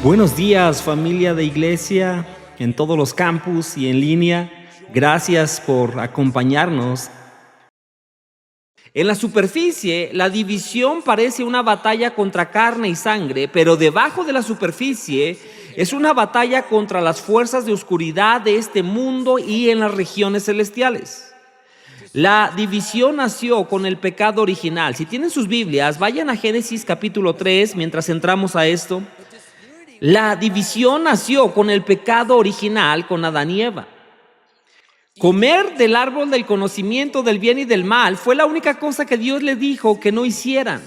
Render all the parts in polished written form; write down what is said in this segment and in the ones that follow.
Buenos días, familia de iglesia, en todos los campus y en línea. Gracias por acompañarnos. En la superficie, la división parece una batalla contra carne y sangre, pero debajo de la superficie es una batalla contra las fuerzas de oscuridad de este mundo y en las regiones celestiales. La división nació con el pecado original. Si tienen sus Biblias, vayan a Génesis capítulo 3 mientras entramos a esto. La división nació con el pecado original, con Adán y Eva. Comer del árbol del conocimiento del bien y del mal fue la única cosa que Dios les dijo que no hicieran.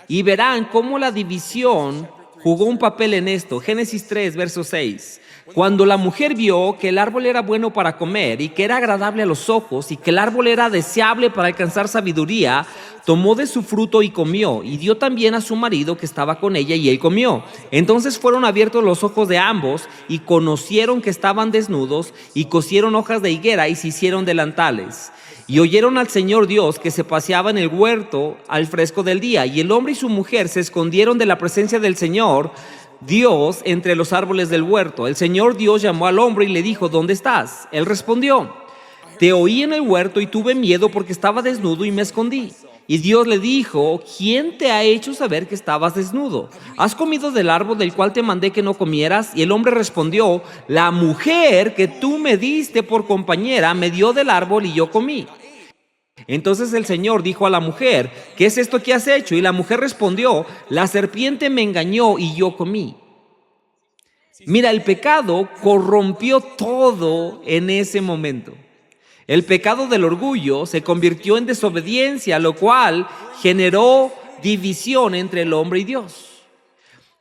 Y verán cómo la división jugó un papel en esto. Génesis 3, verso 6. Cuando la mujer vio que el árbol era bueno para comer y que era agradable a los ojos y que el árbol era deseable para alcanzar sabiduría, tomó de su fruto y comió, y dio también a su marido que estaba con ella, y él comió. Entonces fueron abiertos los ojos de ambos y conocieron que estaban desnudos, y cosieron hojas de higuera y se hicieron delantales. Y oyeron al Señor Dios que se paseaba en el huerto al fresco del día, y el hombre y su mujer se escondieron de la presencia del Señor Dios entre los árboles del huerto. El Señor Dios llamó al hombre y le dijo: ¿dónde estás? Él respondió: te oí en el huerto y tuve miedo porque estaba desnudo y me escondí. Y Dios le dijo: ¿quién te ha hecho saber que estabas desnudo? ¿Has comido del árbol del cual te mandé que no comieras? Y el hombre respondió: la mujer que tú me diste por compañera me dio del árbol y yo comí. Entonces el Señor dijo a la mujer: ¿qué es esto que has hecho? Y la mujer respondió: la serpiente me engañó y yo comí. Mira, el pecado corrompió todo en ese momento. El pecado del orgullo se convirtió en desobediencia, lo cual generó división entre el hombre y Dios.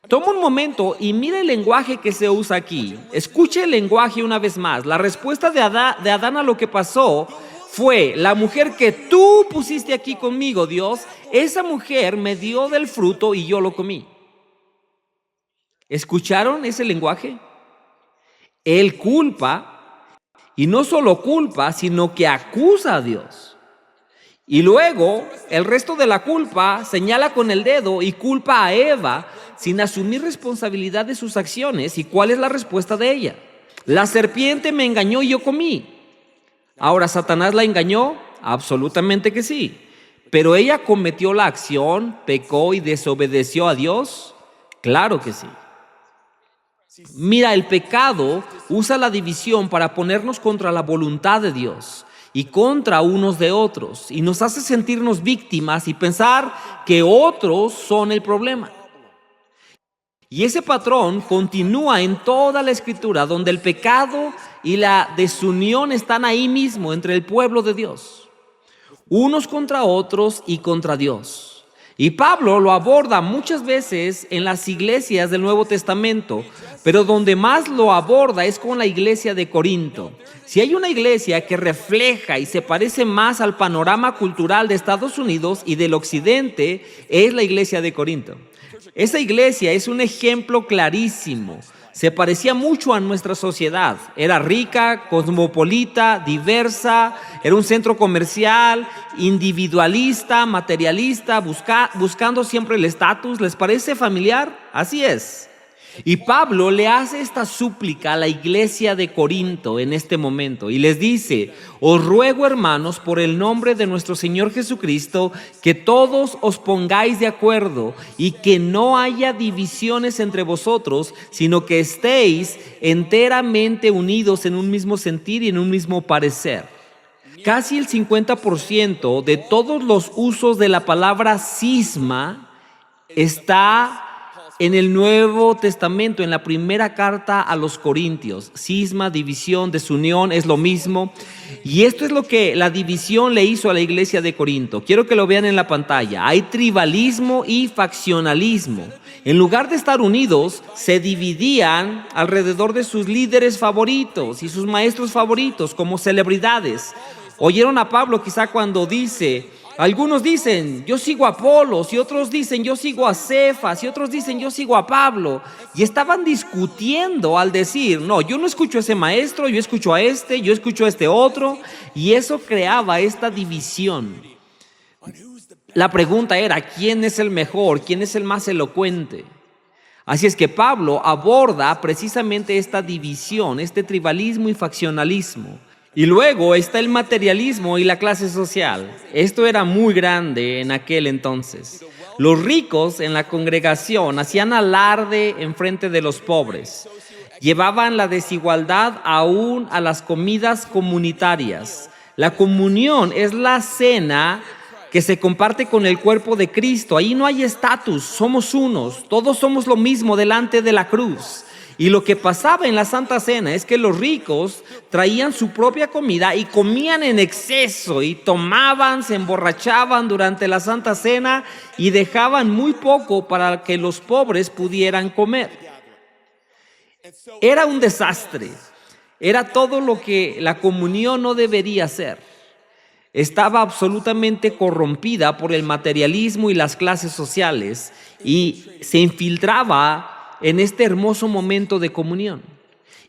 Toma un momento y mira el lenguaje que se usa aquí. Escuche el lenguaje una vez más. La respuesta de Adán a lo que pasó fue: la mujer que tú pusiste aquí conmigo, Dios, esa mujer me dio del fruto y yo lo comí. ¿Escucharon ese lenguaje? Él culpa. Y no solo culpa, sino que acusa a Dios. Y luego, el resto de la culpa señala con el dedo y culpa a Eva sin asumir responsabilidad de sus acciones. ¿Y cuál es la respuesta de ella? La serpiente me engañó y yo comí. Ahora, ¿Satanás la engañó? Absolutamente que sí. ¿Pero ella cometió la acción, pecó y desobedeció a Dios? Claro que sí. Mira, el pecado usa la división para ponernos contra la voluntad de Dios y contra unos de otros, y nos hace sentirnos víctimas y pensar que otros son el problema. Y ese patrón continúa en toda la Escritura, donde el pecado y la desunión están ahí mismo entre el pueblo de Dios, unos contra otros y contra Dios. Y Pablo lo aborda muchas veces en las iglesias del Nuevo Testamento, pero donde más lo aborda es con la iglesia de Corinto. Si hay una iglesia que refleja y se parece más al panorama cultural de Estados Unidos y del occidente, es la iglesia de Corinto. Esa iglesia es un ejemplo clarísimo. Se parecía mucho a nuestra sociedad. Era rica, cosmopolita, diversa, era un centro comercial, individualista, materialista, buscando siempre el estatus. ¿Les parece familiar? Así es. Y Pablo le hace esta súplica a la iglesia de Corinto en este momento y les dice: os ruego, hermanos, por el nombre de nuestro Señor Jesucristo, que todos os pongáis de acuerdo y que no haya divisiones entre vosotros, sino que estéis enteramente unidos en un mismo sentir y en un mismo parecer. Casi el 50% de todos los usos de la palabra cisma está en el Nuevo Testamento, en la primera carta a los Corintios. Cisma, división, desunión, es lo mismo. Y esto es lo que la división le hizo a la iglesia de Corinto. Quiero que lo vean en la pantalla. Hay tribalismo y faccionalismo. En lugar de estar unidos, se dividían alrededor de sus líderes favoritos y sus maestros favoritos como celebridades. Oyeron a Pablo quizá cuando dice: algunos dicen yo sigo a Apolos, y otros dicen yo sigo a Cefas, y otros dicen yo sigo a Pablo. Y estaban discutiendo al decir: no, yo no escucho a ese maestro, yo escucho a este, yo escucho a este otro. Y eso creaba esta división. La pregunta era: ¿quién es el mejor? ¿Quién es el más elocuente? Así es que Pablo aborda precisamente esta división, este tribalismo y faccionalismo. Y luego está el materialismo y la clase social. Esto era muy grande en aquel entonces. Los ricos en la congregación hacían alarde en frente de los pobres. Llevaban la desigualdad aún a las comidas comunitarias. La comunión es la cena que se comparte con el cuerpo de Cristo. Ahí no hay estatus, somos unos, todos somos lo mismo delante de la cruz. Y lo que pasaba en la Santa Cena es que los ricos traían su propia comida y comían en exceso y tomaban, se emborrachaban durante la Santa Cena y dejaban muy poco para que los pobres pudieran comer. Era un desastre, era todo lo que la comunión no debería ser. Estaba absolutamente corrompida por el materialismo y las clases sociales y se infiltraba en este hermoso momento de comunión.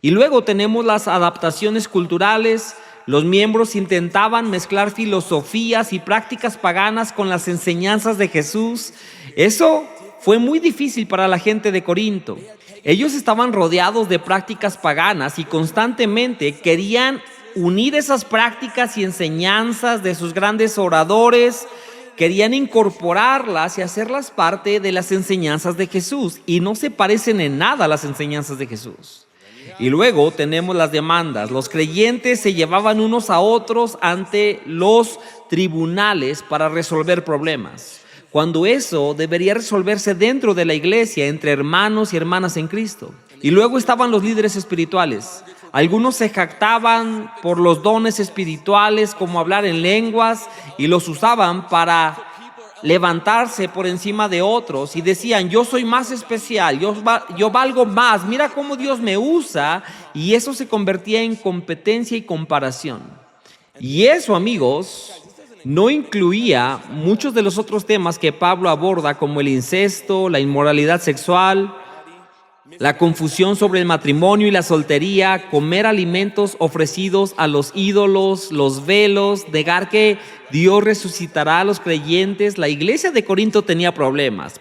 Y luego tenemos las adaptaciones culturales. Los miembros intentaban mezclar filosofías y prácticas paganas con las enseñanzas de Jesús. Eso fue muy difícil para la gente de Corinto. Ellos estaban rodeados de prácticas paganas y constantemente querían unir esas prácticas y enseñanzas de sus grandes oradores, querían incorporarlas y hacerlas parte de las enseñanzas de Jesús, y no se parecen en nada a las enseñanzas de Jesús. Y luego tenemos las demandas. Los creyentes se llevaban unos a otros ante los tribunales para resolver problemas, cuando eso debería resolverse dentro de la iglesia, entre hermanos y hermanas en Cristo. Y luego estaban los líderes espirituales. Algunos se jactaban por los dones espirituales, como hablar en lenguas, y los usaban para levantarse por encima de otros y decían: yo soy más especial, yo valgo más, mira cómo Dios me usa, y eso se convertía en competencia y comparación. Y eso, amigos, no incluía muchos de los otros temas que Pablo aborda, como el incesto, la inmoralidad sexual, la confusión sobre el matrimonio y la soltería, comer alimentos ofrecidos a los ídolos, los velos, negar que Dios resucitará a los creyentes. La iglesia de Corinto tenía problemas.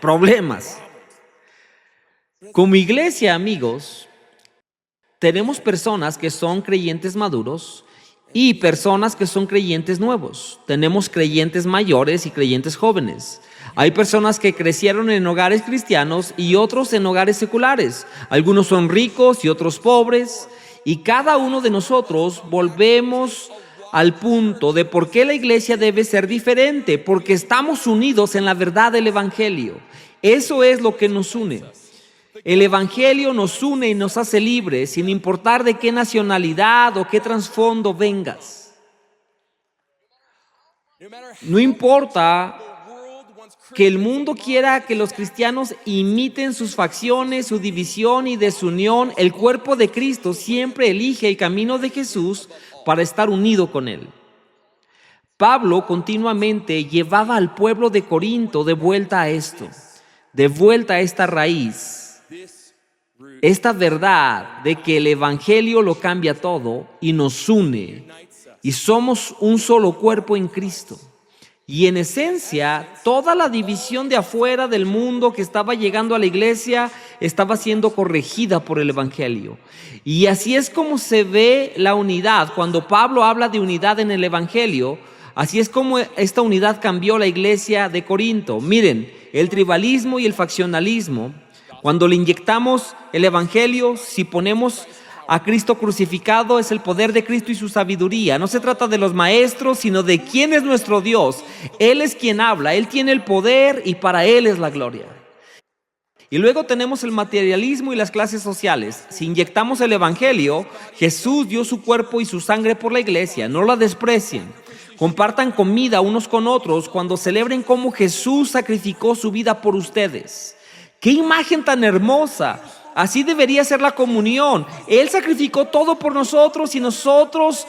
Como iglesia, amigos, tenemos personas que son creyentes maduros y personas que son creyentes nuevos. Tenemos creyentes mayores y creyentes jóvenes. Hay personas que crecieron en hogares cristianos y otros en hogares seculares. Algunos son ricos y otros pobres. Y cada uno de nosotros volvemos al punto de por qué la iglesia debe ser diferente. Porque estamos unidos en la verdad del Evangelio. Eso es lo que nos une. El Evangelio nos une y nos hace libres, sin importar de qué nacionalidad o qué trasfondo vengas. No importa que el mundo quiera que los cristianos imiten sus facciones, su división y desunión, el cuerpo de Cristo siempre elige el camino de Jesús para estar unido con Él. Pablo continuamente llevaba al pueblo de Corinto de vuelta a esto, de vuelta a esta raíz, esta verdad de que el Evangelio lo cambia todo y nos une, y somos un solo cuerpo en Cristo. Y en esencia, toda la división de afuera del mundo que estaba llegando a la iglesia estaba siendo corregida por el Evangelio. Y así es como se ve la unidad. Cuando Pablo habla de unidad en el Evangelio, así es como esta unidad cambió la iglesia de Corinto. Miren, el tribalismo y el faccionalismo, cuando le inyectamos el Evangelio, si ponemos a Cristo crucificado, es el poder de Cristo y su sabiduría. No se trata de los maestros, sino de quién es nuestro Dios. Él es quien habla, Él tiene el poder y para Él es la gloria. Y luego tenemos el materialismo y las clases sociales. Si inyectamos el Evangelio, Jesús dio su cuerpo y su sangre por la iglesia. No la desprecien. Compartan comida unos con otros cuando celebren cómo Jesús sacrificó su vida por ustedes. ¡Qué imagen tan hermosa! Así debería ser la comunión. Él sacrificó todo por nosotros y nosotros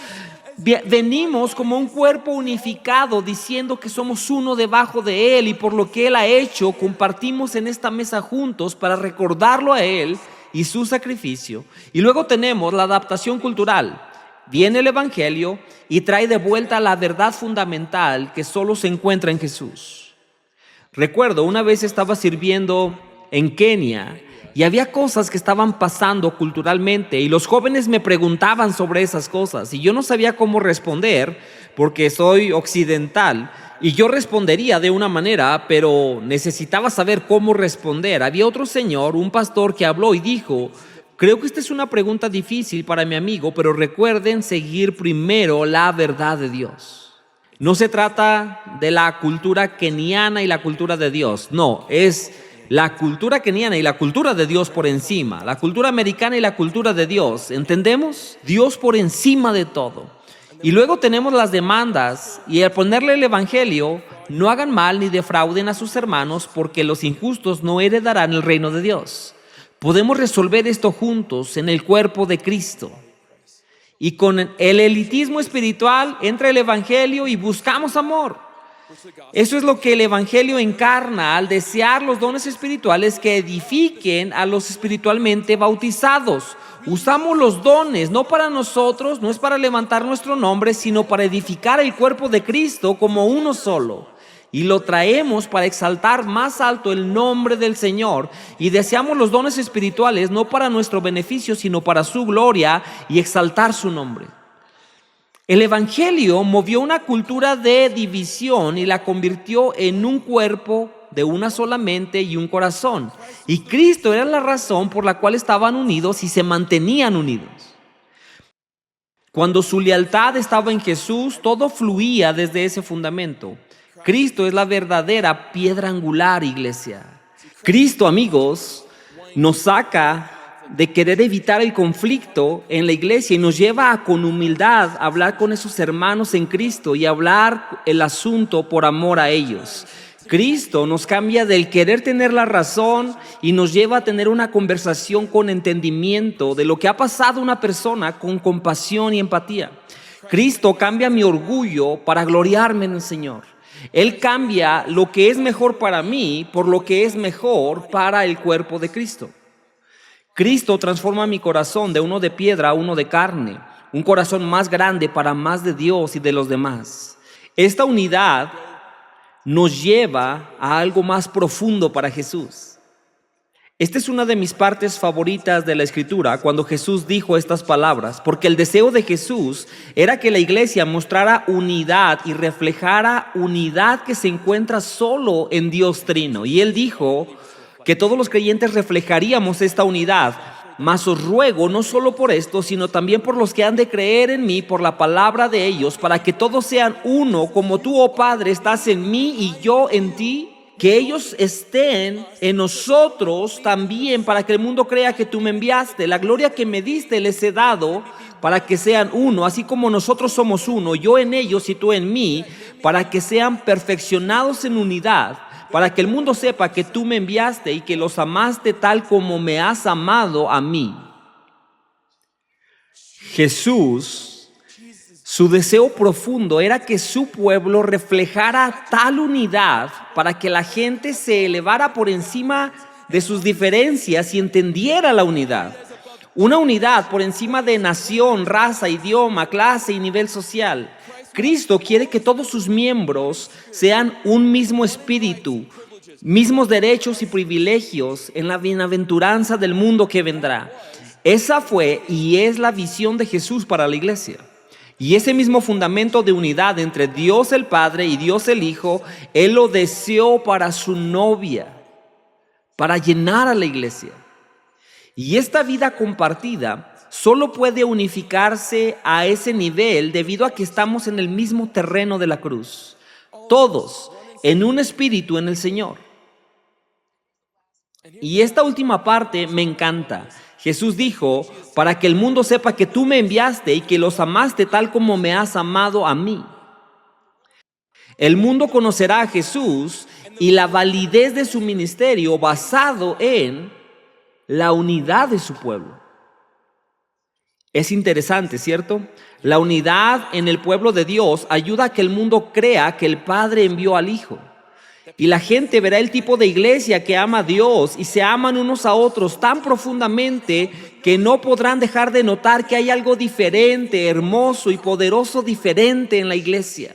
venimos como un cuerpo unificado diciendo que somos uno debajo de Él, y por lo que Él ha hecho compartimos en esta mesa juntos para recordarlo a Él y su sacrificio. Y luego tenemos la adaptación cultural. Viene el Evangelio y trae de vuelta la verdad fundamental que solo se encuentra en Jesús. Recuerdo, una vez estaba sirviendo en Kenia y había cosas que estaban pasando culturalmente y los jóvenes me preguntaban sobre esas cosas y yo no sabía cómo responder porque soy occidental y yo respondería de una manera, pero necesitaba saber cómo responder. Había otro señor, un pastor, que habló y dijo: creo que esta es una pregunta difícil para mi amigo, pero recuerden seguir primero la verdad de Dios. No se trata de la cultura keniana y la cultura de Dios, no, es la cultura keniana y la cultura de Dios por encima, la cultura americana y la cultura de Dios, ¿entendemos? Dios por encima de todo. Y luego tenemos las demandas y al ponerle el evangelio: no hagan mal ni defrauden a sus hermanos, porque los injustos no heredarán el reino de Dios. Podemos resolver esto juntos en el cuerpo de Cristo. Y con el elitismo espiritual entra el evangelio y buscamos amor. Eso es lo que el evangelio encarna al desear los dones espirituales que edifiquen a los espiritualmente bautizados. Usamos los dones no para nosotros, no es para levantar nuestro nombre, sino para edificar el cuerpo de Cristo como uno solo. Y lo traemos para exaltar más alto el nombre del Señor. Y deseamos los dones espirituales no para nuestro beneficio, sino para su gloria y exaltar su nombre. El evangelio movió una cultura de división y la convirtió en un cuerpo de una sola mente y un corazón. Y Cristo era la razón por la cual estaban unidos y se mantenían unidos. Cuando su lealtad estaba en Jesús, todo fluía desde ese fundamento. Cristo es la verdadera piedra angular, iglesia. Cristo, amigos, nos saca de querer evitar el conflicto en la iglesia y nos lleva a, con humildad, a hablar con esos hermanos en Cristo y hablar el asunto por amor a ellos. Cristo nos cambia del querer tener la razón y nos lleva a tener una conversación con entendimiento de lo que ha pasado una persona, con compasión y empatía. Cristo cambia mi orgullo para gloriarme en el Señor. Él cambia lo que es mejor para mí por lo que es mejor para el cuerpo de Cristo. Cristo transforma mi corazón de uno de piedra a uno de carne, un corazón más grande para más de Dios y de los demás. Esta unidad nos lleva a algo más profundo para Jesús. Esta es una de mis partes favoritas de la Escritura, cuando Jesús dijo estas palabras, porque el deseo de Jesús era que la iglesia mostrara unidad y reflejara unidad que se encuentra solo en Dios Trino. Y Él dijo que todos los creyentes reflejaríamos esta unidad. Mas os ruego no solo por esto, sino también por los que han de creer en mí por la palabra de ellos, para que todos sean uno, como tú, oh Padre, estás en mí y yo en ti, que ellos estén en nosotros también, para que el mundo crea que tú me enviaste. La gloria que me diste les he dado, para que sean uno, así como nosotros somos uno, yo en ellos y tú en mí, para que sean perfeccionados en unidad, para que el mundo sepa que tú me enviaste y que los amaste tal como me has amado a mí. Jesús, su deseo profundo era que su pueblo reflejara tal unidad para que la gente se elevara por encima de sus diferencias y entendiera la unidad. Una unidad por encima de nación, raza, idioma, clase y nivel social. Cristo quiere que todos sus miembros sean un mismo espíritu, mismos derechos y privilegios en la bienaventuranza del mundo que vendrá. Esa fue y es la visión de Jesús para la iglesia. Y ese mismo fundamento de unidad entre Dios el Padre y Dios el Hijo, Él lo deseó para su novia, para llenar a la iglesia. Y esta vida compartida solo puede unificarse a ese nivel debido a que estamos en el mismo terreno de la cruz. Todos en un espíritu en el Señor. Y esta última parte me encanta. Jesús dijo, para que el mundo sepa que tú me enviaste y que los amaste tal como me has amado a mí. El mundo conocerá a Jesús y la validez de su ministerio basado en la unidad de su pueblo. Es interesante, ¿cierto? La unidad en el pueblo de Dios ayuda a que el mundo crea que el Padre envió al Hijo. Y la gente verá el tipo de iglesia que ama a Dios y se aman unos a otros tan profundamente que no podrán dejar de notar que hay algo diferente, hermoso y poderoso diferente en la iglesia.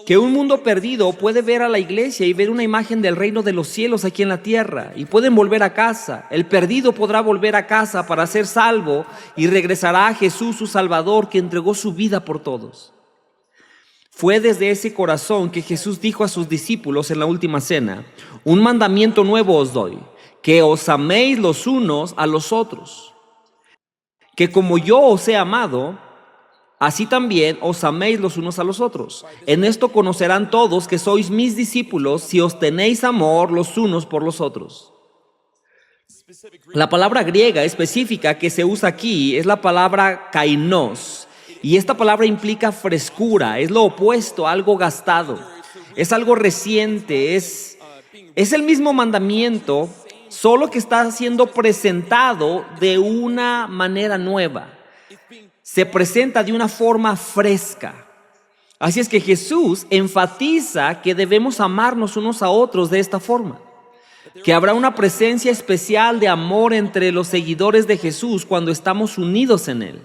Que un mundo perdido puede ver a la iglesia y ver una imagen del reino de los cielos aquí en la tierra y pueden volver a casa. El perdido podrá volver a casa para ser salvo y regresará a Jesús su Salvador, que entregó su vida por todos. Fue desde ese corazón que Jesús dijo a sus discípulos en la última cena: un mandamiento nuevo os doy, que os améis los unos a los otros. Que como yo os he amado, así también os améis los unos a los otros. En esto conocerán todos que sois mis discípulos, si os tenéis amor los unos por los otros. La palabra griega específica que se usa aquí es la palabra kainos. Y esta palabra implica frescura, es lo opuesto a algo gastado. Es algo reciente, es el mismo mandamiento, solo que está siendo presentado de una manera nueva. Se presenta de una forma fresca. Así es que Jesús enfatiza que debemos amarnos unos a otros de esta forma. Que habrá una presencia especial de amor entre los seguidores de Jesús cuando estamos unidos en Él.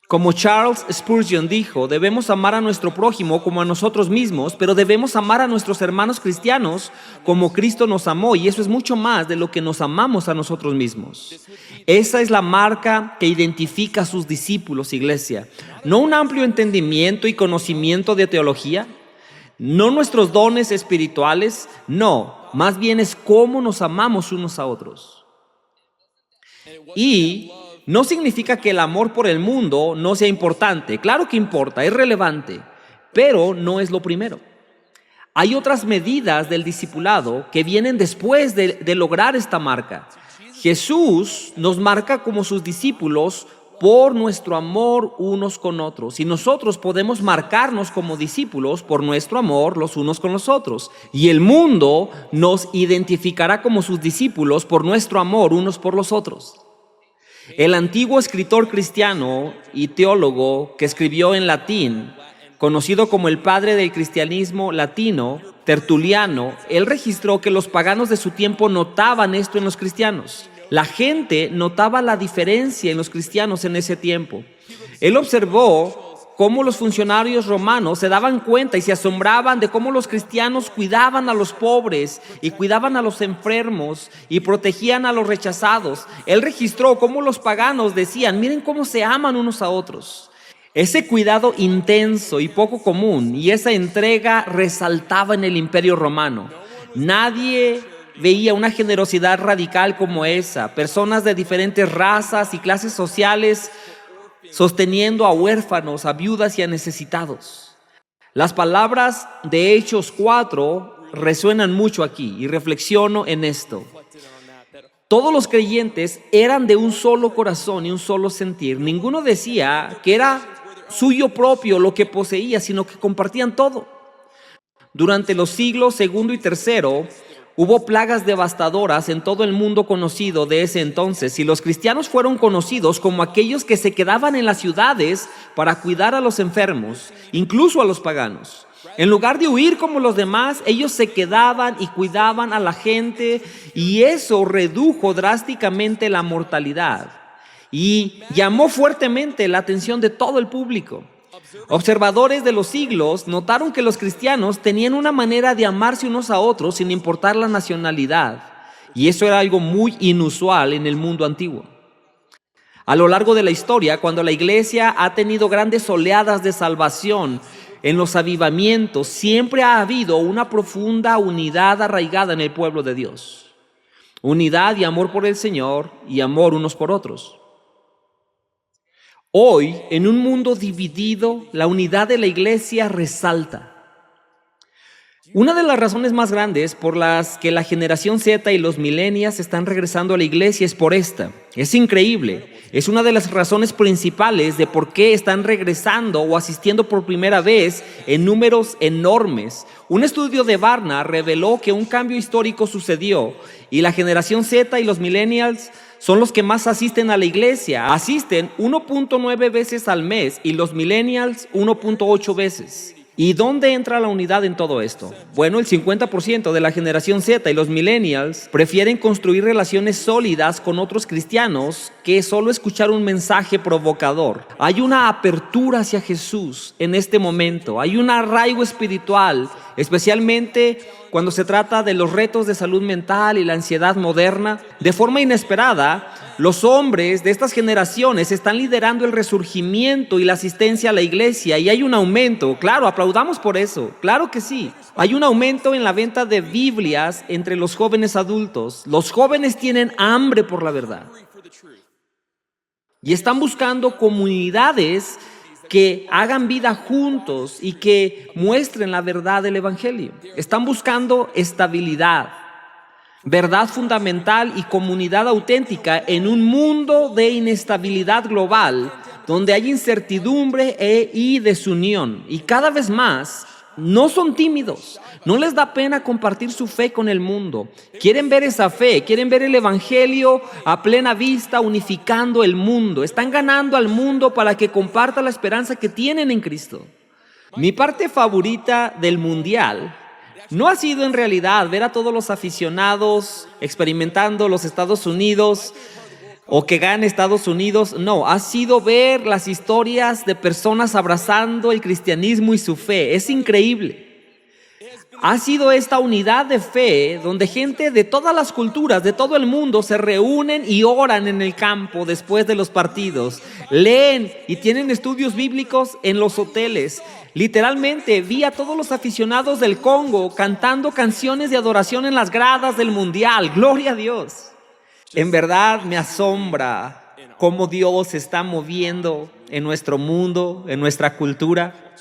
Como Charles Spurgeon dijo, debemos amar a nuestro prójimo como a nosotros mismos, pero debemos amar a nuestros hermanos cristianos como Cristo nos amó, y eso es mucho más de lo que nos amamos a nosotros mismos. Esa es la marca que identifica a sus discípulos, iglesia. No un amplio entendimiento y conocimiento de teología, no nuestros dones espirituales, no, más bien es cómo nos amamos unos a otros. Y no significa que el amor por el mundo no sea importante. Claro que importa, es relevante, pero no es lo primero. Hay otras medidas del discipulado que vienen después de lograr esta marca. Jesús nos marca como sus discípulos por nuestro amor unos con otros. Y nosotros podemos marcarnos como discípulos por nuestro amor los unos con los otros. Y el mundo nos identificará como sus discípulos por nuestro amor unos por los otros. El antiguo escritor cristiano y teólogo que escribió en latín, conocido como el padre del cristianismo latino, Tertuliano, él registró que los paganos de su tiempo notaban esto en los cristianos. La gente notaba la diferencia en los cristianos en ese tiempo. Él observó cómo los funcionarios romanos se daban cuenta y se asombraban de cómo los cristianos cuidaban a los pobres y cuidaban a los enfermos y protegían a los rechazados. Él registró cómo los paganos decían: miren cómo se aman unos a otros. Ese cuidado intenso y poco común y esa entrega resaltaba en el Imperio Romano. Nadie veía una generosidad radical como esa. Personas de diferentes razas y clases sociales sosteniendo a huérfanos, a viudas y a necesitados. Las palabras de Hechos 4 resuenan mucho aquí y reflexiono en esto. Todos los creyentes eran de un solo corazón y un solo sentir. Ninguno decía que era suyo propio lo que poseía, sino que compartían todo. Durante los siglos segundo y tercero, hubo plagas devastadoras en todo el mundo conocido de ese entonces, y los cristianos fueron conocidos como aquellos que se quedaban en las ciudades para cuidar a los enfermos, incluso a los paganos. En lugar de huir como los demás, ellos se quedaban y cuidaban a la gente, y eso redujo drásticamente la mortalidad y llamó fuertemente la atención de todo el público. Observadores de los siglos notaron que los cristianos tenían una manera de amarse unos a otros sin importar la nacionalidad, y eso era algo muy inusual en el mundo antiguo. A lo largo de la historia, cuando la iglesia ha tenido grandes oleadas de salvación en los avivamientos, siempre ha habido una profunda unidad arraigada en el pueblo de Dios. Unidad y amor por el Señor y amor unos por otros. Hoy, en un mundo dividido, la unidad de la iglesia resalta. Una de las razones más grandes por las que la generación Z y los millennials están regresando a la iglesia es por esta. Es increíble. Es una de las razones principales de por qué están regresando o asistiendo por primera vez en números enormes. Un estudio de Barna reveló que un cambio histórico sucedió y la generación Z y los millennials son los que más asisten a la iglesia. Asisten 1.9 veces al mes y los millennials 1.8 veces. ¿Y dónde entra la unidad en todo esto? Bueno, el 50% de la generación Z y los millennials prefieren construir relaciones sólidas con otros cristianos que solo escuchar un mensaje provocador. Hay una apertura hacia Jesús en este momento, hay un arraigo espiritual, especialmente cuando se trata de los retos de salud mental y la ansiedad moderna. De forma inesperada, los hombres de estas generaciones están liderando el resurgimiento y la asistencia a la iglesia, y hay un aumento. Claro, aplaudamos por eso, claro que sí. Hay un aumento en la venta de Biblias entre los jóvenes adultos. Los jóvenes tienen hambre por la verdad y están buscando comunidades que hagan vida juntos y que muestren la verdad del evangelio. Están buscando estabilidad, verdad fundamental y comunidad auténtica en un mundo de inestabilidad global donde hay incertidumbre y desunión. Y cada vez más no son tímidos, no les da pena compartir su fe con el mundo. Quieren ver esa fe, quieren ver el evangelio a plena vista unificando el mundo. Están ganando al mundo para que comparta la esperanza que tienen en Cristo. Mi parte favorita del mundial no ha sido en realidad ver a todos los aficionados experimentando los Estados Unidos o que gane Estados Unidos. No, ha sido ver las historias de personas abrazando el cristianismo y su fe. Es increíble. Ha sido esta unidad de fe donde gente de todas las culturas, de todo el mundo, se reúnen y oran en el campo después de los partidos. Leen y tienen estudios bíblicos en los hoteles. Literalmente vi a todos los aficionados del Congo cantando canciones de adoración en las gradas del mundial. ¡Gloria a Dios! En verdad me asombra cómo Dios se está moviendo en nuestro mundo, en nuestra cultura.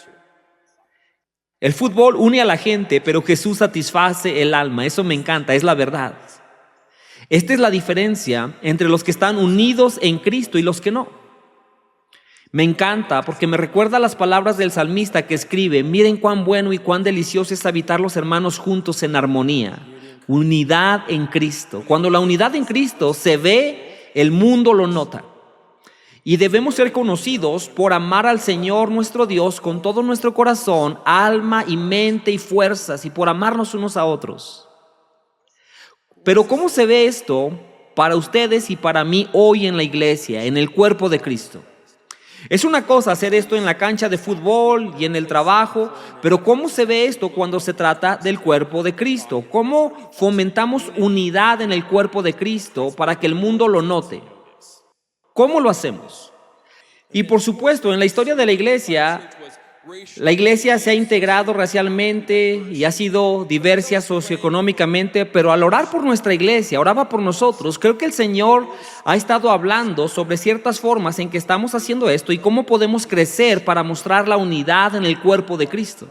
El fútbol une a la gente, pero Jesús satisface el alma. Eso me encanta, es la verdad. Esta es la diferencia entre los que están unidos en Cristo y los que no. Me encanta porque me recuerda las palabras del salmista que escribe: miren cuán bueno y cuán delicioso es habitar los hermanos juntos en armonía. Unidad en Cristo. Cuando la unidad en Cristo se ve, el mundo lo nota. Y debemos ser conocidos por amar al Señor nuestro Dios con todo nuestro corazón, alma y mente y fuerzas, y por amarnos unos a otros. Pero ¿cómo se ve esto para ustedes y para mí hoy en la iglesia, en el cuerpo de Cristo? Es una cosa hacer esto en la cancha de fútbol y en el trabajo, pero ¿cómo se ve esto cuando se trata del cuerpo de Cristo? ¿Cómo fomentamos unidad en el cuerpo de Cristo para que el mundo lo note? ¿Cómo lo hacemos? Y por supuesto, en la historia de la iglesia se ha integrado racialmente y ha sido diversa socioeconómicamente, pero al orar por nuestra iglesia, oraba por nosotros. Creo que el Señor ha estado hablando sobre ciertas formas en que estamos haciendo esto y cómo podemos crecer para mostrar la unidad en el cuerpo de Cristo.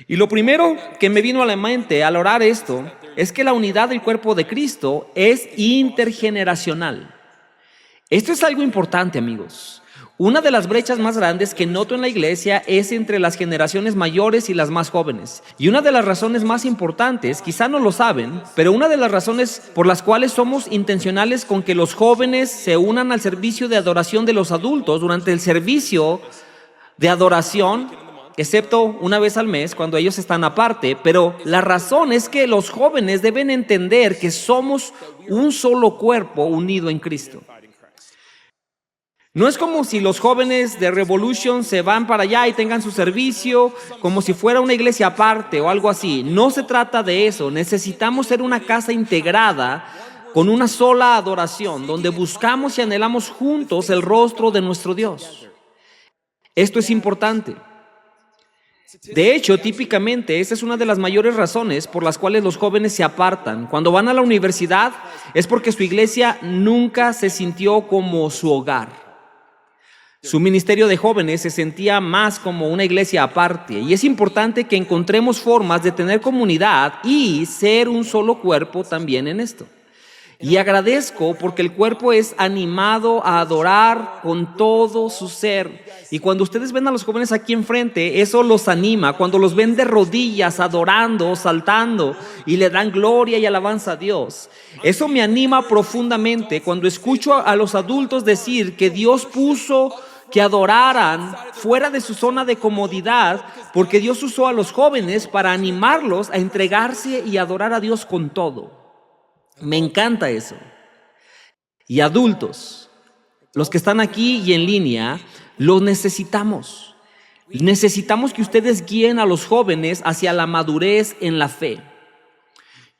Y lo primero que me vino a la mente al orar esto es que la unidad del cuerpo de Cristo es intergeneracional. Esto es algo importante, amigos. Una de las brechas más grandes que noto en la iglesia es entre las generaciones mayores y las más jóvenes. Y una de las razones más importantes, quizá no lo saben, pero una de las razones por las cuales somos intencionales con que los jóvenes se unan al servicio de adoración de los adultos durante el servicio de adoración, excepto una vez al mes cuando ellos están aparte, pero la razón es que los jóvenes deben entender que somos un solo cuerpo unido en Cristo. No es como si los jóvenes de Revolution se van para allá y tengan su servicio como si fuera una iglesia aparte o algo así. No se trata de eso. Necesitamos ser una casa integrada con una sola adoración, donde buscamos y anhelamos juntos el rostro de nuestro Dios. Esto es importante. De hecho, típicamente, esa es una de las mayores razones por las cuales los jóvenes se apartan. Cuando van a la universidad es porque su iglesia nunca se sintió como su hogar. Su ministerio de jóvenes se sentía más como una iglesia aparte, y es importante que encontremos formas de tener comunidad y ser un solo cuerpo también en esto. Y agradezco porque el cuerpo es animado a adorar con todo su ser. Y cuando ustedes ven a los jóvenes aquí enfrente, eso los anima. Cuando los ven de rodillas, adorando, saltando y le dan gloria y alabanza a Dios, eso me anima profundamente. Cuando escucho a los adultos decir que Dios puso que adoraran fuera de su zona de comodidad, porque Dios usó a los jóvenes para animarlos a entregarse y adorar a Dios con todo. Me encanta eso. Y adultos, los que están aquí y en línea, los necesitamos. Necesitamos que ustedes guíen a los jóvenes hacia la madurez en la fe.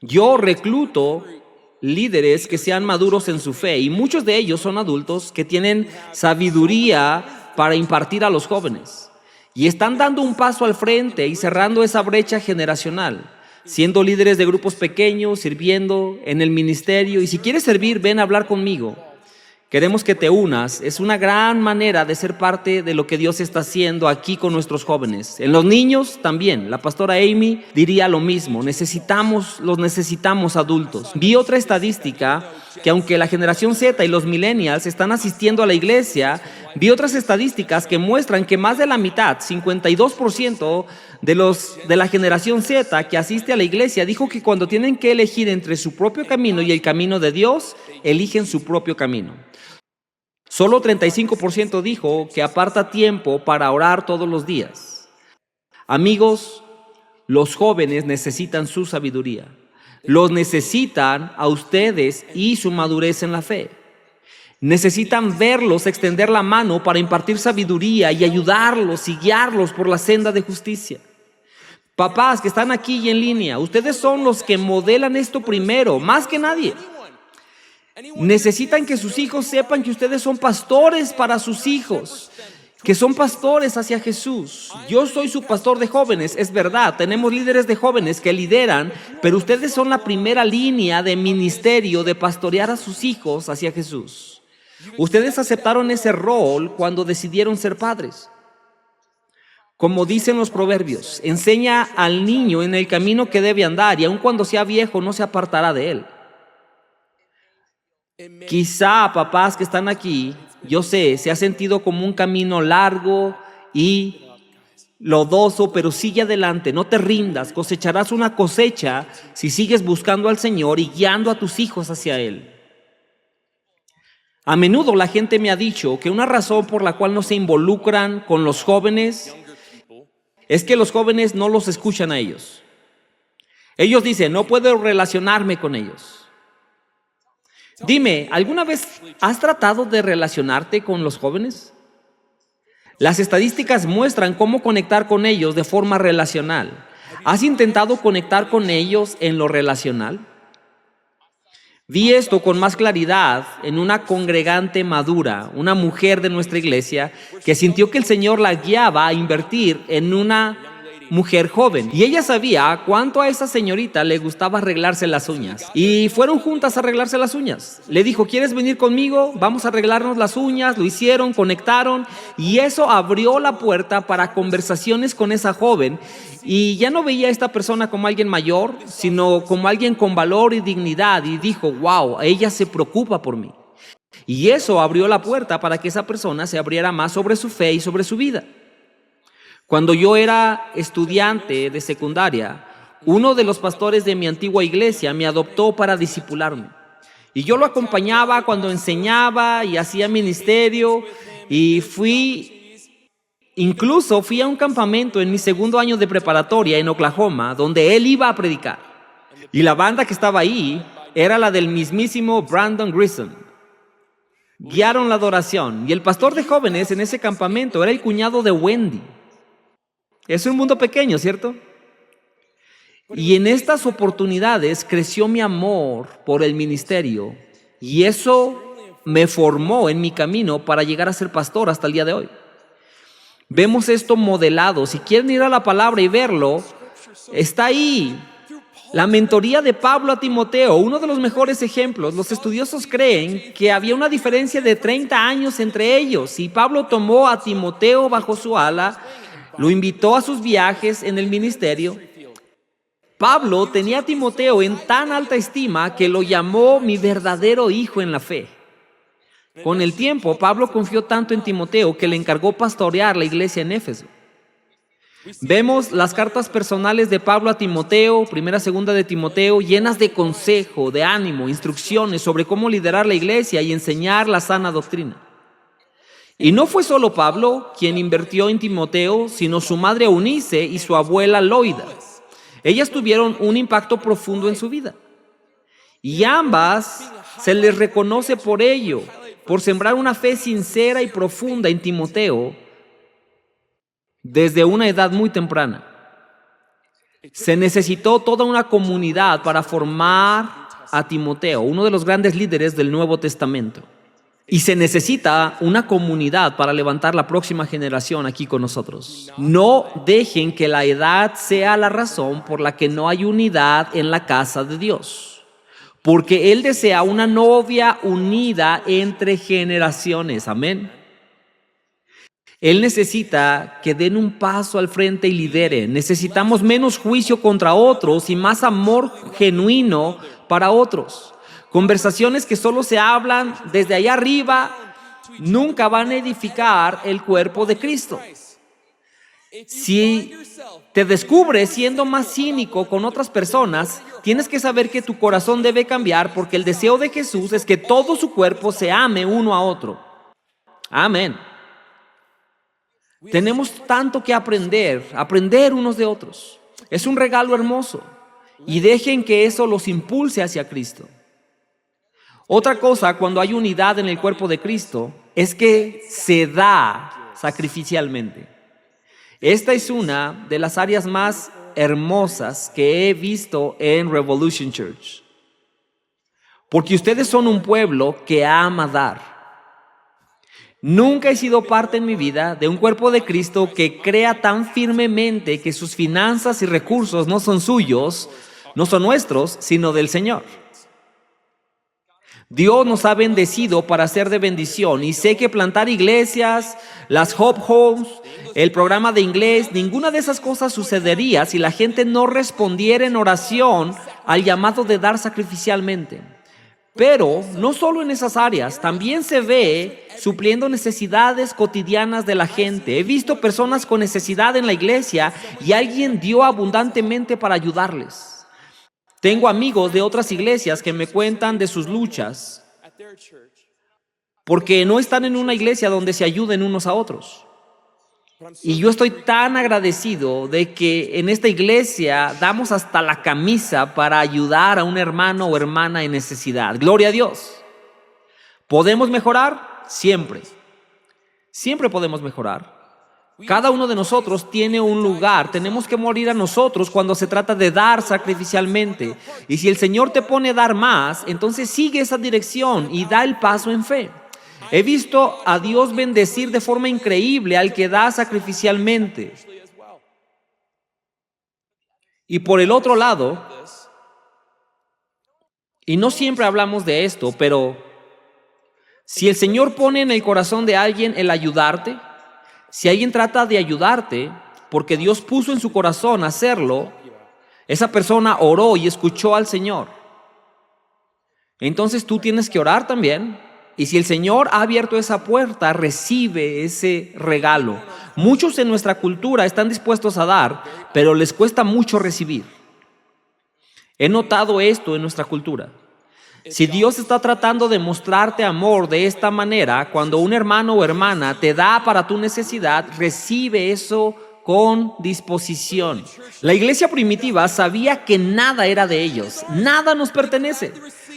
Yo recluto líderes que sean maduros en su fe, y muchos de ellos son adultos que tienen sabiduría para impartir a los jóvenes y están dando un paso al frente y cerrando esa brecha generacional, siendo líderes de grupos pequeños, sirviendo en el ministerio. Y si quieres servir, ven a hablar conmigo. Queremos que te unas. Es una gran manera de ser parte de lo que Dios está haciendo aquí con nuestros jóvenes. En los niños también. La pastora Amy diría lo mismo. Los necesitamos adultos. Vi otra estadística que aunque la generación Z y los millennials están asistiendo a la iglesia, vi otras estadísticas que muestran que más de la mitad, 52% de la generación Z que asiste a la iglesia, dijo que cuando tienen que elegir entre su propio camino y el camino de Dios, eligen su propio camino. Solo 35% dijo que aparta tiempo para orar todos los días. Amigos, los jóvenes necesitan su sabiduría. Los necesitan a ustedes y su madurez en la fe. Necesitan verlos extender la mano para impartir sabiduría y ayudarlos y guiarlos por la senda de justicia. Papás que están aquí y en línea, ustedes son los que modelan esto primero, más que nadie. Necesitan que sus hijos sepan que ustedes son pastores para sus hijos, que son pastores hacia Jesús. Yo soy su pastor de jóvenes, es verdad, tenemos líderes de jóvenes que lideran, pero ustedes son la primera línea de ministerio de pastorear a sus hijos hacia Jesús. Ustedes aceptaron ese rol cuando decidieron ser padres. Como dicen los proverbios, enseña al niño en el camino que debe andar y aun cuando sea viejo no se apartará de él. Quizá papás que están aquí, yo sé, se ha sentido como un camino largo y lodoso, pero sigue adelante, no te rindas, cosecharás una cosecha si sigues buscando al Señor y guiando a tus hijos hacia Él. A menudo la gente me ha dicho que una razón por la cual no se involucran con los jóvenes es que los jóvenes no los escuchan a ellos. Ellos dicen, no puedo relacionarme con ellos. Dime, ¿alguna vez has tratado de relacionarte con los jóvenes? Las estadísticas muestran cómo conectar con ellos de forma relacional. ¿Has intentado conectar con ellos en lo relacional? Vi esto con más claridad en una congregante madura, una mujer de nuestra iglesia que sintió que el Señor la guiaba a invertir en una mujer joven. Y ella sabía cuánto a esa señorita le gustaba arreglarse las uñas. Y fueron juntas a arreglarse las uñas. Le dijo, ¿quieres venir conmigo? Vamos a arreglarnos las uñas. Lo hicieron, conectaron. Y eso abrió la puerta para conversaciones con esa joven. Y ya no veía a esta persona como alguien mayor, sino como alguien con valor y dignidad. Y dijo, wow, ella se preocupa por mí. Y eso abrió la puerta para que esa persona se abriera más sobre su fe y sobre su vida. Cuando yo era estudiante de secundaria, uno de los pastores de mi antigua iglesia me adoptó para discipularme. Y yo lo acompañaba cuando enseñaba y hacía ministerio. Y incluso fui a un campamento en mi segundo año de preparatoria en Oklahoma, donde él iba a predicar. Y la banda que estaba ahí era la del mismísimo Brandon Grissom. Guiaron la adoración. Y el pastor de jóvenes en ese campamento era el cuñado de Wendy. Es un mundo pequeño, ¿cierto? Y en estas oportunidades creció mi amor por el ministerio y eso me formó en mi camino para llegar a ser pastor hasta el día de hoy. Vemos esto modelado. Si quieren ir a la palabra y verlo, está ahí. La mentoría de Pablo a Timoteo, uno de los mejores ejemplos. Los estudiosos creen que había una diferencia de 30 años entre ellos y Pablo tomó a Timoteo bajo su ala. Lo invitó a sus viajes en el ministerio. Pablo tenía a Timoteo en tan alta estima que lo llamó mi verdadero hijo en la fe. Con el tiempo, Pablo confió tanto en Timoteo que le encargó pastorear la iglesia en Éfeso. Vemos las cartas personales de Pablo a Timoteo, primera, segunda de Timoteo, llenas de consejo, de ánimo, instrucciones sobre cómo liderar la iglesia y enseñar la sana doctrina. Y no fue solo Pablo quien invirtió en Timoteo, sino su madre Eunice y su abuela Loida. Ellas tuvieron un impacto profundo en su vida. Y ambas se les reconoce por ello, por sembrar una fe sincera y profunda en Timoteo desde una edad muy temprana. Se necesitó toda una comunidad para formar a Timoteo, uno de los grandes líderes del Nuevo Testamento. Y se necesita una comunidad para levantar la próxima generación aquí con nosotros. No dejen que la edad sea la razón por la que no hay unidad en la casa de Dios. Porque Él desea una novia unida entre generaciones. Amén. Él necesita que den un paso al frente y lideren. Necesitamos menos juicio contra otros y más amor genuino para otros. Conversaciones que solo se hablan desde allá arriba nunca van a edificar el cuerpo de Cristo. Si te descubres siendo más cínico con otras personas, tienes que saber que tu corazón debe cambiar, porque el deseo de Jesús es que todo su cuerpo se ame uno a otro. Amén. Tenemos tanto que aprender unos de otros. Es un regalo hermoso y dejen que eso los impulse hacia Cristo. Otra cosa, cuando hay unidad en el cuerpo de Cristo, es que se da sacrificialmente. Esta es una de las áreas más hermosas que he visto en Revolution Church. Porque ustedes son un pueblo que ama dar. Nunca he sido parte en mi vida de un cuerpo de Cristo que crea tan firmemente que sus finanzas y recursos no son suyos, no son nuestros, sino del Señor. Dios nos ha bendecido para ser de bendición, y sé que plantar iglesias, las Hope Homes, el programa de inglés, ninguna de esas cosas sucedería si la gente no respondiera en oración al llamado de dar sacrificialmente. Pero no solo en esas áreas, también se ve supliendo necesidades cotidianas de la gente. He visto personas con necesidad en la iglesia y alguien dio abundantemente para ayudarles. Tengo amigos de otras iglesias que me cuentan de sus luchas porque no están en una iglesia donde se ayuden unos a otros. Y yo estoy tan agradecido de que en esta iglesia damos hasta la camisa para ayudar a un hermano o hermana en necesidad. Gloria a Dios. ¿Podemos mejorar? Siempre. Siempre podemos mejorar. Cada uno de nosotros tiene un lugar. Tenemos que morir a nosotros cuando se trata de dar sacrificialmente. Y si el Señor te pone a dar más, entonces sigue esa dirección y da el paso en fe. He visto a Dios bendecir de forma increíble al que da sacrificialmente. Y por el otro lado, y no siempre hablamos de esto, pero si el Señor pone en el corazón de alguien el ayudarte, si alguien trata de ayudarte porque Dios puso en su corazón hacerlo, esa persona oró y escuchó al Señor. Entonces tú tienes que orar también. Y si el Señor ha abierto esa puerta, recibe ese regalo. Muchos en nuestra cultura están dispuestos a dar, pero les cuesta mucho recibir. He notado esto en nuestra cultura. Si Dios está tratando de mostrarte amor de esta manera, cuando un hermano o hermana te da para tu necesidad, recibe eso con disposición. La iglesia primitiva sabía que nada era de ellos, nada nos pertenece.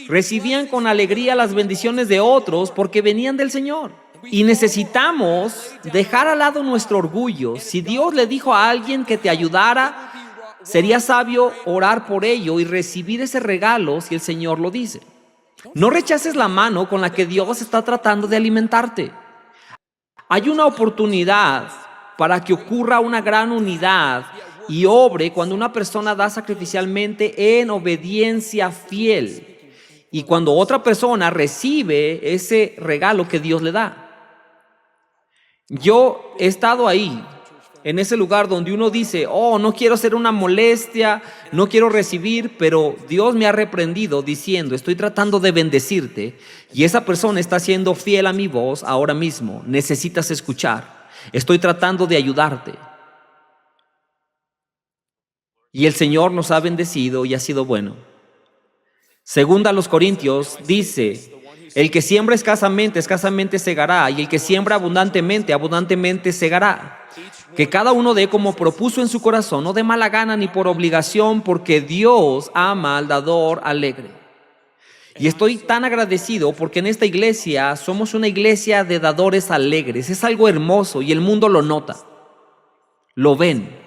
Recibían con alegría las bendiciones de otros porque venían del Señor. Y necesitamos dejar al lado nuestro orgullo. Si Dios le dijo a alguien que te ayudara, sería sabio orar por ello y recibir ese regalo si el Señor lo dice. No rechaces la mano con la que Dios está tratando de alimentarte. Hay una oportunidad para que ocurra una gran unidad y obre cuando una persona da sacrificialmente en obediencia fiel y cuando otra persona recibe ese regalo que Dios le da. Yo he estado ahí, en ese lugar donde uno dice, no quiero ser una molestia, no quiero recibir, pero Dios me ha reprendido diciendo, estoy tratando de bendecirte y esa persona está siendo fiel a mi voz ahora mismo, necesitas escuchar, estoy tratando de ayudarte. Y el Señor nos ha bendecido y ha sido bueno. Segunda a los Corintios dice, El que siembra escasamente, escasamente segará, y el que siembra abundantemente, abundantemente segará. Que cada uno dé como propuso en su corazón, no de mala gana ni por obligación, porque Dios ama al dador alegre. Y estoy tan agradecido porque en esta iglesia somos una iglesia de dadores alegres. Es algo hermoso y el mundo lo nota, lo ven.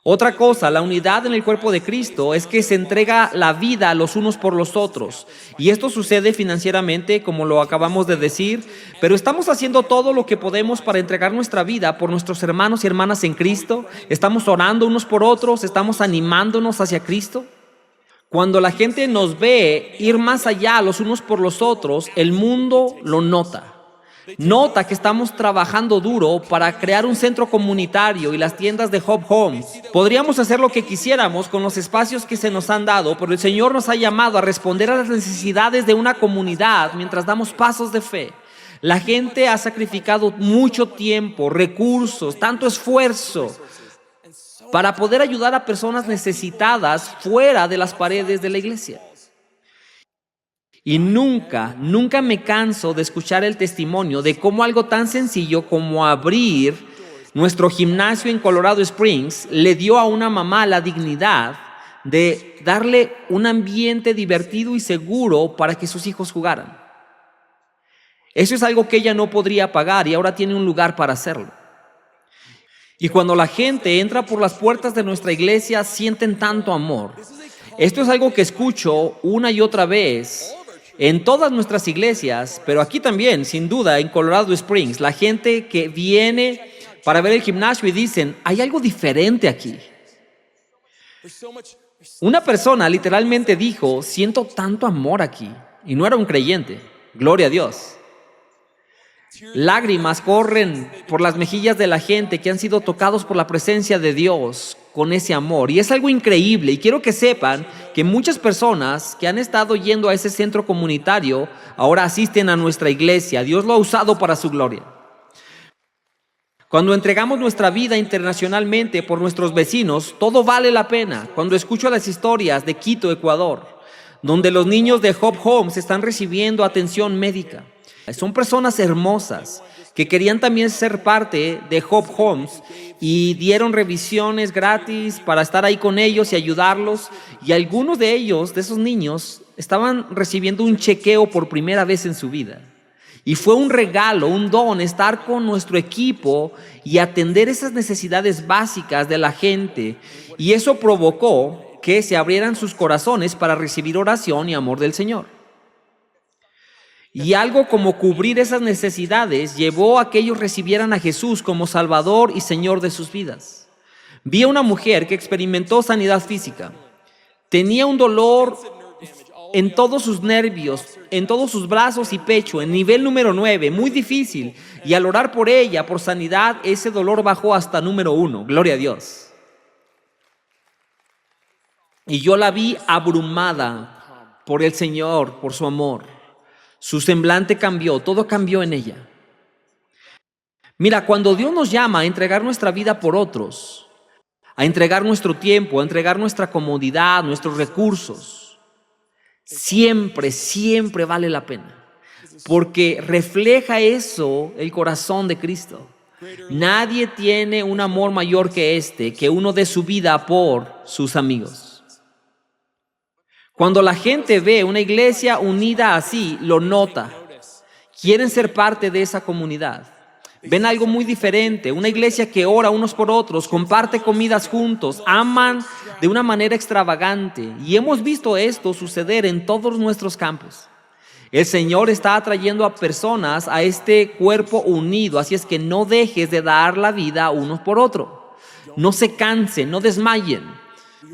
Otra cosa, la unidad en el cuerpo de Cristo es que se entrega la vida los unos por los otros. Y esto sucede financieramente, como lo acabamos de decir, pero estamos haciendo todo lo que podemos para entregar nuestra vida por nuestros hermanos y hermanas en Cristo. Estamos orando unos por otros, estamos animándonos hacia Cristo. Cuando la gente nos ve ir más allá los unos por los otros, el mundo lo nota. Nota que estamos trabajando duro para crear un centro comunitario y las tiendas de Hope Homes. Podríamos hacer lo que quisiéramos con los espacios que se nos han dado, pero el Señor nos ha llamado a responder a las necesidades de una comunidad mientras damos pasos de fe. La gente ha sacrificado mucho tiempo, recursos, tanto esfuerzo para poder ayudar a personas necesitadas fuera de las paredes de la iglesia. Y nunca me canso de escuchar el testimonio de cómo algo tan sencillo como abrir nuestro gimnasio en Colorado Springs le dio a una mamá la dignidad de darle un ambiente divertido y seguro para que sus hijos jugaran. Eso es algo que ella no podría pagar y ahora tiene un lugar para hacerlo. Y cuando la gente entra por las puertas de nuestra iglesia, sienten tanto amor. Esto es algo que escucho una y otra vez en todas nuestras iglesias, pero aquí también, sin duda, en Colorado Springs, la gente que viene para ver el gimnasio y dicen, hay algo diferente aquí. Una persona literalmente dijo, siento tanto amor aquí, y no era un creyente, gloria a Dios. Lágrimas corren por las mejillas de la gente que han sido tocados por la presencia de Dios con ese amor. Y es algo increíble. Y quiero que sepan que muchas personas que han estado yendo a ese centro comunitario ahora asisten a nuestra iglesia. Dios lo ha usado para su gloria. Cuando entregamos nuestra vida internacionalmente por nuestros vecinos, todo vale la pena. Cuando escucho las historias de Quito, Ecuador, donde los niños de Hope Homes están recibiendo atención médica. Son personas hermosas que querían también ser parte de Hope Homes y dieron revisiones gratis para estar ahí con ellos y ayudarlos. Y algunos de ellos, de esos niños, estaban recibiendo un chequeo por primera vez en su vida. Y fue un regalo, un don, estar con nuestro equipo y atender esas necesidades básicas de la gente. Y eso provocó que se abrieran sus corazones para recibir oración y amor del Señor. Y algo como cubrir esas necesidades llevó a que ellos recibieran a Jesús como Salvador y Señor de sus vidas. Vi a una mujer que experimentó sanidad física. Tenía un dolor en todos sus nervios, en todos sus brazos y pecho, en nivel número 9, muy difícil. Y al orar por ella, por sanidad, ese dolor bajó hasta número 1. Gloria a Dios. Y yo la vi abrumada por el Señor, por su amor. Su semblante cambió, todo cambió en ella. Mira, cuando Dios nos llama a entregar nuestra vida por otros, a entregar nuestro tiempo, a entregar nuestra comodidad, nuestros recursos, siempre vale la pena, porque refleja eso el corazón de Cristo. Nadie tiene un amor mayor que este, que uno dé su vida por sus amigos. Cuando la gente ve una iglesia unida así, lo nota. Quieren ser parte de esa comunidad. Ven algo muy diferente, una iglesia que ora unos por otros, comparte comidas juntos, aman de una manera extravagante. Y hemos visto esto suceder en todos nuestros campos. El Señor está atrayendo a personas a este cuerpo unido, así es que no dejes de dar la vida unos por otros. No se cansen, no desmayen.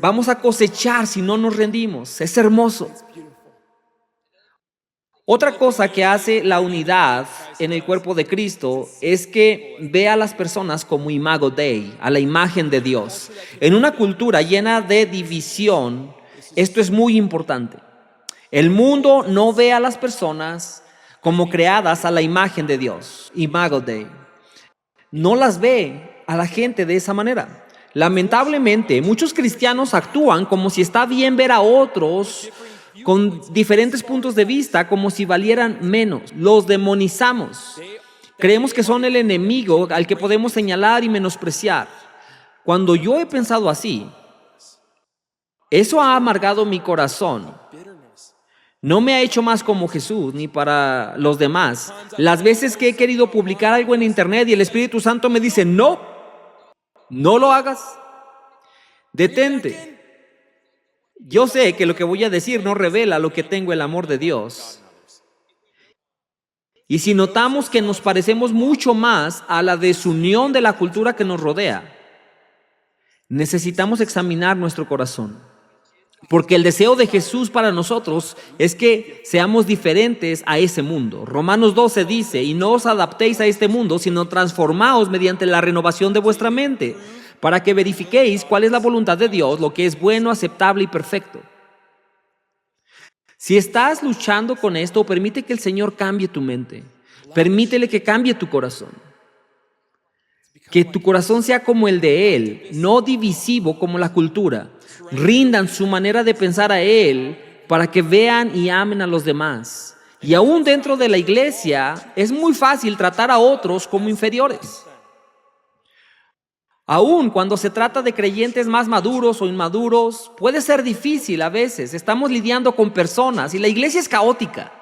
Vamos a cosechar si no nos rendimos. Es hermoso. Otra cosa que hace la unidad en el cuerpo de Cristo es que ve a las personas como imago Dei, a la imagen de Dios. En una cultura llena de división, esto es muy importante. El mundo no ve a las personas como creadas a la imagen de Dios, imago Dei. No las ve a la gente de esa manera. Lamentablemente, muchos cristianos actúan como si está bien ver a otros con diferentes puntos de vista como si valieran menos. Los demonizamos. Creemos que son el enemigo al que podemos señalar y menospreciar. Cuando yo he pensado así, eso ha amargado mi corazón. No me ha hecho más como Jesús ni para los demás. Las veces que he querido publicar algo en internet y el Espíritu Santo me dice, no lo hagas. Detente. Yo sé que lo que voy a decir no revela lo que tengo el amor de Dios. Y si notamos que nos parecemos mucho más a la desunión de la cultura que nos rodea, necesitamos examinar nuestro corazón. Porque el deseo de Jesús para nosotros es que seamos diferentes a ese mundo. Romanos 12 dice, y no os adaptéis a este mundo, sino transformaos mediante la renovación de vuestra mente, para que verifiquéis cuál es la voluntad de Dios, lo que es bueno, aceptable y perfecto. Si estás luchando con esto, permite que el Señor cambie tu mente. Permítele que cambie tu corazón. Que tu corazón sea como el de Él, no divisivo como la cultura. Rindan su manera de pensar a Él para que vean y amen a los demás. Y aún dentro de la iglesia es muy fácil tratar a otros como inferiores. Aún cuando se trata de creyentes más maduros o inmaduros, puede ser difícil a veces. Estamos lidiando con personas y la iglesia es caótica.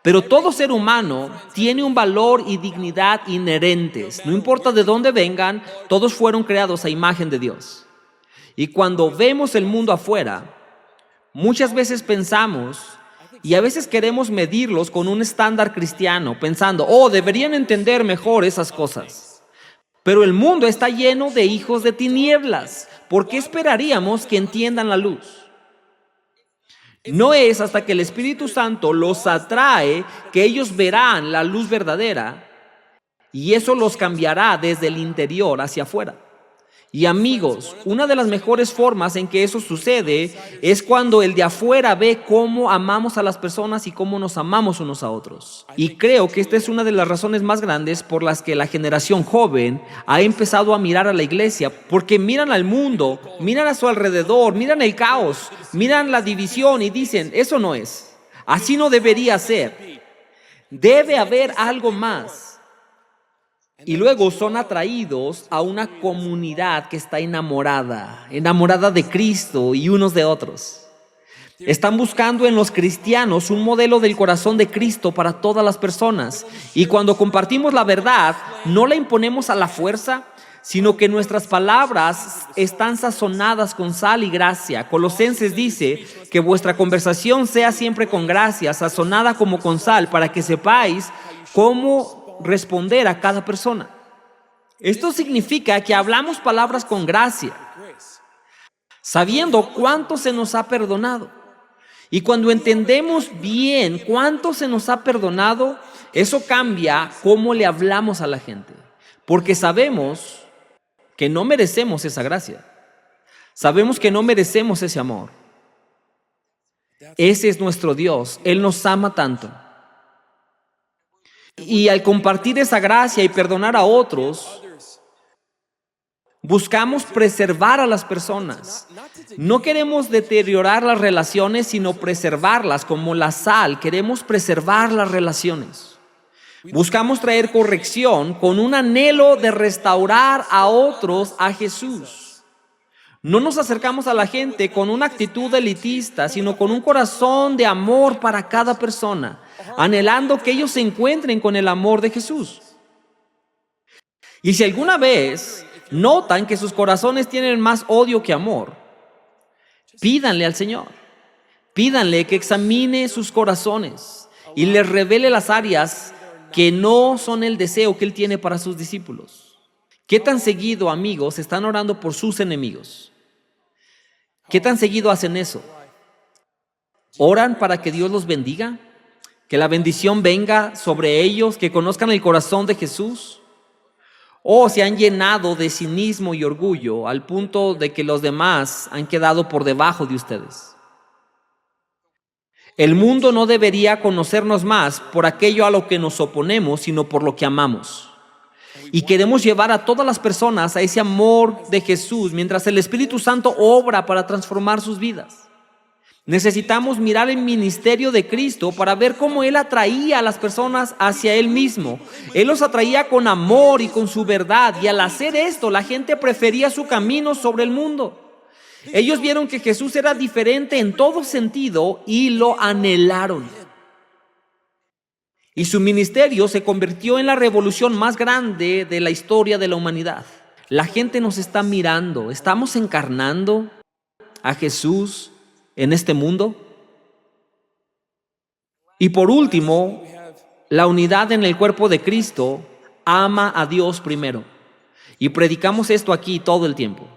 Pero todo ser humano tiene un valor y dignidad inherentes. No importa de dónde vengan, todos fueron creados a imagen de Dios. Y cuando vemos el mundo afuera, muchas veces pensamos y a veces queremos medirlos con un estándar cristiano, pensando, deberían entender mejor esas cosas. Pero el mundo está lleno de hijos de tinieblas. ¿Por qué esperaríamos que entiendan la luz? No es hasta que el Espíritu Santo los atrae que ellos verán la luz verdadera y eso los cambiará desde el interior hacia afuera. Y amigos, una de las mejores formas en que eso sucede es cuando el de afuera ve cómo amamos a las personas y cómo nos amamos unos a otros. Y creo que esta es una de las razones más grandes por las que la generación joven ha empezado a mirar a la iglesia, porque miran al mundo, miran a su alrededor, miran el caos, miran la división y dicen, eso no es, así no debería ser, debe haber algo más. Y luego son atraídos a una comunidad que está enamorada de Cristo y unos de otros. Están buscando en los cristianos un modelo del corazón de Cristo para todas las personas. Y cuando compartimos la verdad, no la imponemos a la fuerza, sino que nuestras palabras están sazonadas con sal y gracia. Colosenses dice que vuestra conversación sea siempre con gracia, sazonada como con sal, para que sepáis cómo responder a cada persona. Esto significa que hablamos palabras con gracia, sabiendo cuánto se nos ha perdonado. Y cuando entendemos bien cuánto se nos ha perdonado, eso cambia cómo le hablamos a la gente, porque sabemos que no merecemos esa gracia. Sabemos que no merecemos ese amor. Ese es nuestro Dios. Él nos ama tanto. Y al compartir esa gracia y perdonar a otros, buscamos preservar a las personas. No queremos deteriorar las relaciones, sino preservarlas como la sal. Queremos preservar las relaciones. Buscamos traer corrección con un anhelo de restaurar a otros a Jesús. No nos acercamos a la gente con una actitud elitista, sino con un corazón de amor para cada persona, anhelando que ellos se encuentren con el amor de Jesús. Y si alguna vez notan que sus corazones tienen más odio que amor, pídanle al Señor, pídanle que examine sus corazones y les revele las áreas que no son el deseo que Él tiene para sus discípulos. ¿Qué tan seguido, amigos, están orando por sus enemigos? ¿Qué tan seguido hacen eso? ¿Oran para que Dios los bendiga? ¿Que la bendición venga sobre ellos? ¿Que conozcan el corazón de Jesús? ¿O se han llenado de cinismo y orgullo al punto de que los demás han quedado por debajo de ustedes? El mundo no debería conocernos más por aquello a lo que nos oponemos, sino por lo que amamos. Y queremos llevar a todas las personas a ese amor de Jesús mientras el Espíritu Santo obra para transformar sus vidas. Necesitamos mirar el ministerio de Cristo para ver cómo Él atraía a las personas hacia Él mismo. Él los atraía con amor y con su verdad, y al hacer esto la gente prefería su camino sobre el mundo. Ellos vieron que Jesús era diferente en todo sentido y lo anhelaron. Y su ministerio se convirtió en la revolución más grande de la historia de la humanidad. La gente nos está mirando. ¿Estamos encarnando a Jesús en este mundo? Y por último, la unidad en el cuerpo de Cristo ama a Dios primero. Y predicamos esto aquí todo el tiempo.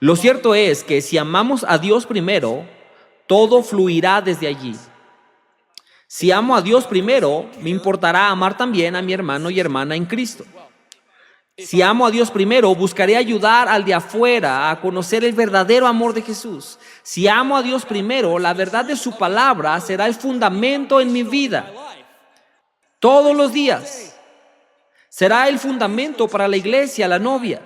Lo cierto es que si amamos a Dios primero, todo fluirá desde allí. Si amo a Dios primero, me importará amar también a mi hermano y hermana en Cristo. Si amo a Dios primero, buscaré ayudar al de afuera a conocer el verdadero amor de Jesús. Si amo a Dios primero, la verdad de su palabra será el fundamento en mi vida. Todos los días será el fundamento para la iglesia, la novia.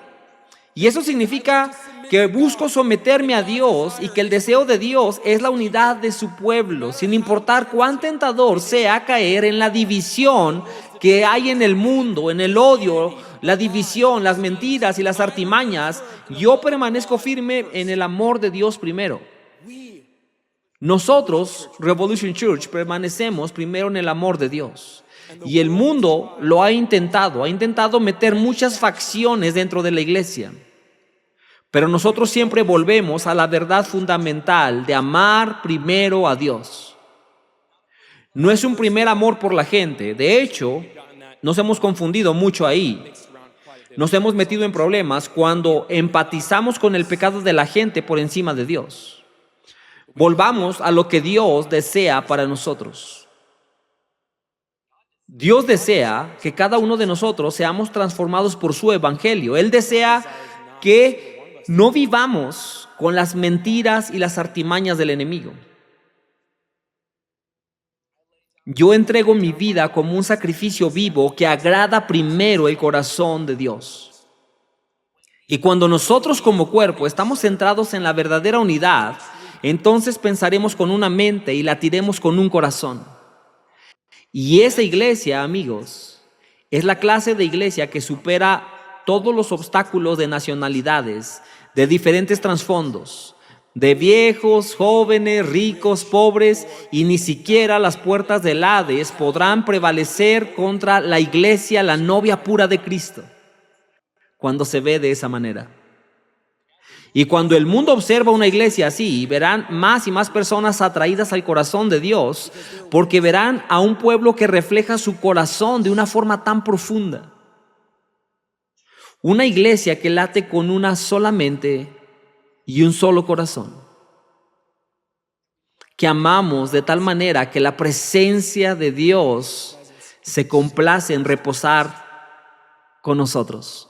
Y eso significa que busco someterme a Dios y que el deseo de Dios es la unidad de su pueblo, sin importar cuán tentador sea caer en la división que hay en el mundo, en el odio, la división, las mentiras y las artimañas. Yo permanezco firme en el amor de Dios primero. Nosotros, Revolution Church, permanecemos primero en el amor de Dios. Y el mundo lo ha intentado meter muchas facciones dentro de la iglesia. Pero nosotros siempre volvemos a la verdad fundamental de amar primero a Dios. No es un primer amor por la gente. De hecho, nos hemos confundido mucho ahí. Nos hemos metido en problemas cuando empatizamos con el pecado de la gente por encima de Dios. Volvamos a lo que Dios desea para nosotros. Dios desea que cada uno de nosotros seamos transformados por su evangelio. Él desea que no vivamos con las mentiras y las artimañas del enemigo. Yo entrego mi vida como un sacrificio vivo que agrada primero el corazón de Dios. Y cuando nosotros como cuerpo estamos centrados en la verdadera unidad, entonces pensaremos con una mente y latiremos con un corazón. Y esa iglesia, amigos, es la clase de iglesia que supera todos los obstáculos de nacionalidades, de diferentes trasfondos, de viejos, jóvenes, ricos, pobres, y ni siquiera las puertas del Hades podrán prevalecer contra la iglesia, la novia pura de Cristo, cuando se ve de esa manera. Y cuando el mundo observa una iglesia así, verán más y más personas atraídas al corazón de Dios, porque verán a un pueblo que refleja su corazón de una forma tan profunda. Una iglesia que late con una sola mente y un solo corazón. Que amamos de tal manera que la presencia de Dios se complace en reposar con nosotros.